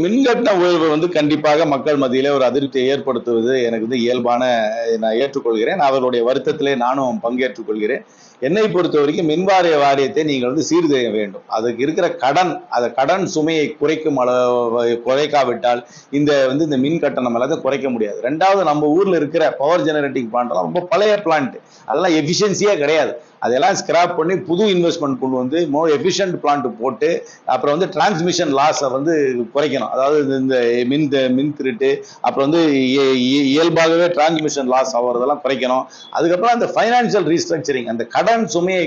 மின்கட்டண உயர்வு கண்டிப்பாக மக்கள் மத்தியிலே ஒரு அதிருப்தியை ஏற்படுத்துவது எனக்கு இயல்பான, நான் ஏற்றுக்கொள்கிறேன். அவர்களுடைய வருத்தத்திலே நானும் பங்கேற்றுக் கொள்கிறேன். என்னை பொறுத்த வரைக்கும் மின்வாரிய வாரியத்தை நீங்கள் சீர்தெய்ய வேண்டும். அதுக்கு இருக்கிற கடன் சுமையை குறைக்காவிட்டால் இந்த மின் கட்டணம் எல்லாத்தையும் குறைக்க முடியாது. ரெண்டாவது, நம்ம ஊர்ல இருக்கிற பவர் ஜெனரேட்டிங் பிளான்ட் எல்லாம் ரொம்ப பழைய பிளான்ட், அதெல்லாம் எஃபிஷியன்சியா கிடையாது. அதெல்லாம் ஸ்கிராப் பண்ணி புது இன்வெஸ்ட்மெண்ட் கொண்டு மோர் எஃபிஷியன்ட் பிளான்ட் போட்டு அப்புறம் டிரான்ஸ்மிஷன் லாஸை குறைக்கணும். அதாவது இந்த மின் திருட்டு, அப்புறம் இயல்பாகவே டிரான்ஸ்மிஷன் லாஸ் ஆகிறதெல்லாம் குறைக்கணும். அதுக்கப்புறம் அந்த ஃபைனான்சியல் ரீஸ்ட்ரக்சரிங், அந்த கடன் சுமையை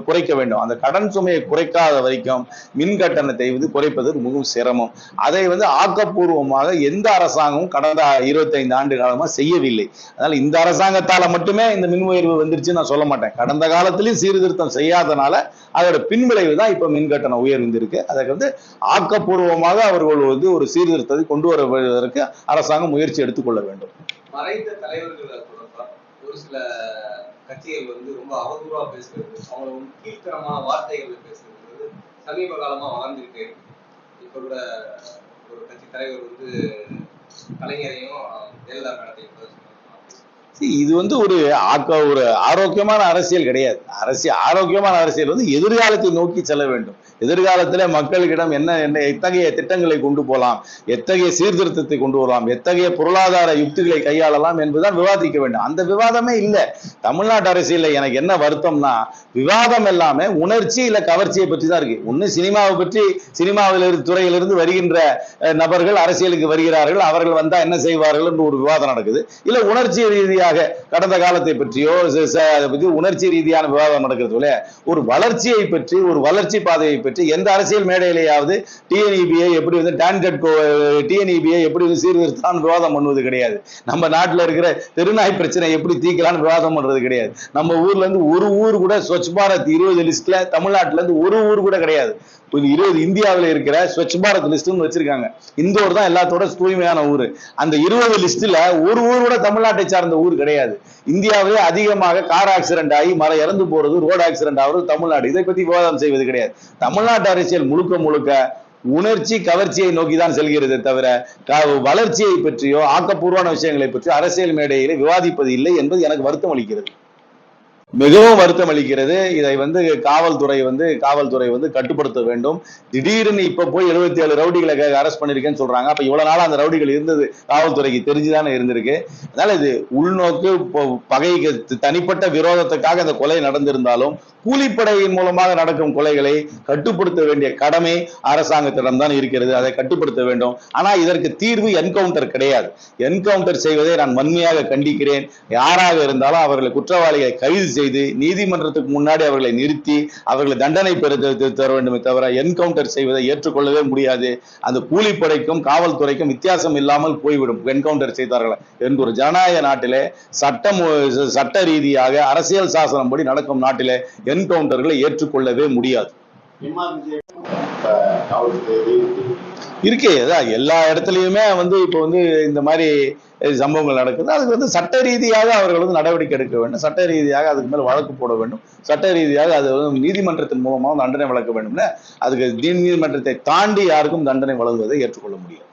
குறைக்க வேண்டும். அந்த கடன் சுமையை குறைக்காத வரைக்கும் மின் கட்டணத்தை குறைப்பது மிகவும் சிரமம். அதை ஆக்கப்பூர்வமாக எந்த அரசாங்கமும் கடந்த 25 ஆண்டு காலமா செய்யவில்லை. அதனால இந்த அரசாங்கத்தால மட்டுமே இந்த மின் உயர்வு வந்துருச்சுன்னு நான் சொல்ல மாட்டேன். கடந்த காலத்திலையும் சீர்திருத்தம் செய்யாதனால அதோட பின்விளைவு தான் இப்ப மின் கட்டண உயர்வு இருக்கு. அதற்கு ஆக்கப்பூர்வமாக அவர்கள் ஒரு சீர்திருத்தத்தை கொண்டு வருவதற்கு அரசாங்கம் முயற்சி எடுத்துக்கொள்ள வேண்டும். மறைந்த தலைவர்கள் ஒரு சில கட்சிகள் ரொம்ப அவதூறா பேசுறது, அவங்க கீழ்த்தரமான வார்த்தைகள் பேசுறது சமீப காலமா வளர்ந்துருக்கு. இப்ப கூட ஒரு கட்சி தலைவர் கலைஞரையும் ஜெயலலிதா மேடத்தையும் இது ஒரு ஆரோக்கியமான அரசியல் கிடையாது. ஆரோக்கியமான அரசியல் எதிர்காலத்தை நோக்கி செல்ல வேண்டும். எதிர்காலத்துல மக்களிடம் என்ன எத்தகைய திட்டங்களை கொண்டு போகலாம், எத்தகைய சீர்திருத்தத்தை கொண்டு வரலாம், எத்தகைய பொருளாதார யுக்திகளை கையாளலாம் என்பதுதான் விவாதிக்க வேண்டும். அந்த விவாதமே இல்லை தமிழ்நாட்டு அரசியல். எனக்கு என்ன வருத்தம்னா, விவாதம் எல்லாமே உணர்ச்சி இல்ல கவர்ச்சியை பற்றி தான் இருக்கு. ஒண்ணு சினிமாவை பற்றி, துறையிலிருந்து வருகின்ற நபர்கள் அரசியலுக்கு வருகிறார்கள், அவர்கள் வந்தா என்ன செய்வார்கள் என்று ஒரு விவாதம் நடக்குது. இல்ல உணர்ச்சி ரீதியாக கடந்த காலத்தை பற்றியோ உணர்ச்சி ரீதியான விவாதம் நடக்கிறது. ஒரு வளர்ச்சியை பற்றி, ஒரு வளர்ச்சி பாதையை பற்றி எந்த அரசியல் மேடையிலேயாவது டிஎன்இபியை எப்படி டிஎன்இபியை எப்படி சீர்திருத்தான் விவாதம் பண்ணுவது கிடையாது. நம்ம நாட்டில் இருக்கிற தெருநாய் பிரச்சனை எப்படி தீர்க்கலான்னு விவாதம் பண்றது கிடையாது. நம்ம ஊர்ல இருந்து ஒரு ஊர் கூட ஸ்வச் பாரத் 20 லிஸ்ட்ல தமிழ்நாட்டுல இருந்து ஒரு ஊர் கூட கிடையாது. 20 இந்தியாவில் இருக்கிற ஸ்வச் பாரத் லிஸ்ட் வச்சிருக்காங்க. இந்தோர் தான் எல்லாத்தோட தூய்மையான ஊர். அந்த 20 லிஸ்ட்ல ஒரு ஊர் கூட தமிழ்நாட்டை சார்ந்த ஊர் கிடையாது. இந்தியாவிலே அதிகமாக கார் ஆக்சிடென்ட் ஆகி இறந்து போறது, ரோடு ஆக்சிடென்ட் ஆகுறது தமிழ்நாடு. இதை பத்தி விவாதம் செய்வது கிடையாது. தமிழ்நாட்டு அரசியல் முழுக்க உணர்ச்சி கவர்ச்சியை நோக்கிதான் செல்கிறதே தவிர வளர்ச்சியை பற்றியோ ஆக்கப்பூர்வமான விஷயங்களை பற்றியோ அரசியல் மேடையிலே விவாதிப்பது இல்லை என்பது எனக்கு வருத்தம் அளிக்கிறது, மிகவும் வருத்தம் அளிக்கிறது. இதை காவல்துறை கட்டுப்படுத்த வேண்டும். திடீர்னு இப்ப போய் 77 ரவுடிகளை அரெஸ்ட் பண்ணிருக்கேன்னு சொல்றாங்க. அப்ப இவ்வளவு நாள் அந்த ரவுடிகள் இருந்தது காவல்துறைக்கு தெரிஞ்சுதானே இருந்திருக்கு. அதனால இது உள்நோக்கு பகைக்கு தனிப்பட்ட விரோதத்துக்காக அந்த கொலை நடந்திருந்தாலும் கூலிப்படையின் மூலமாக நடக்கும் கொலைகளை கட்டுப்படுத்த வேண்டிய கடமை அரசாங்கத்திடம் தான் இருக்கிறது. அதை கட்டுப்படுத்த வேண்டும். ஆனா இதற்கு தீர்வு என்கவுண்டர் கிடையாது. என்கவுண்டர் செய்வதை நான் வன்மையாக கண்டிக்கிறேன். யாராக இருந்தாலும் அவர்களை குற்றவாளிகளை கைது செய்து நீதிமன்றத்துக்கு முன்னாடி அவர்களை நிறுத்தி அவர்களை தண்டனை தர வேண்டுமே தவிர என்கவுண்டர் செய்வதை ஏற்றுக்கொள்ளவே முடியாது. அந்த கூலிப்படைக்கும் காவல்துறைக்கும் வித்தியாசம் இல்லாமல் போய்விடும் என்கவுண்டர் செய்தார்கள் என்று. ஒரு ஜனநாயக நாட்டிலே சட்ட ரீதியாக அரசியல் சாசனம் படி நடக்கும் நாட்டிலே என்கவுண்டர்களை ஏற்றுக்கொள்ளவே முடியாது. இருக்கே எல்லா இடத்துலயுமே இப்போ இந்த மாதிரி சம்பவங்கள் நடக்குது. அதுக்கு சட்ட ரீதியாக அவர்கள் நடவடிக்கை எடுக்க வேண்டும். சட்ட ரீதியாக அதுக்கு மேல வழக்கு போட வேண்டும். சட்ட ரீதியாக அது நீதிமன்றத்தின் மூலமாக தண்டனை வழங்க வேண்டும். அதுக்கு நீதிமன்றத்தை தாண்டி யாருக்கும் தண்டனை வழங்குவதை ஏற்றுக்கொள்ள முடியும்.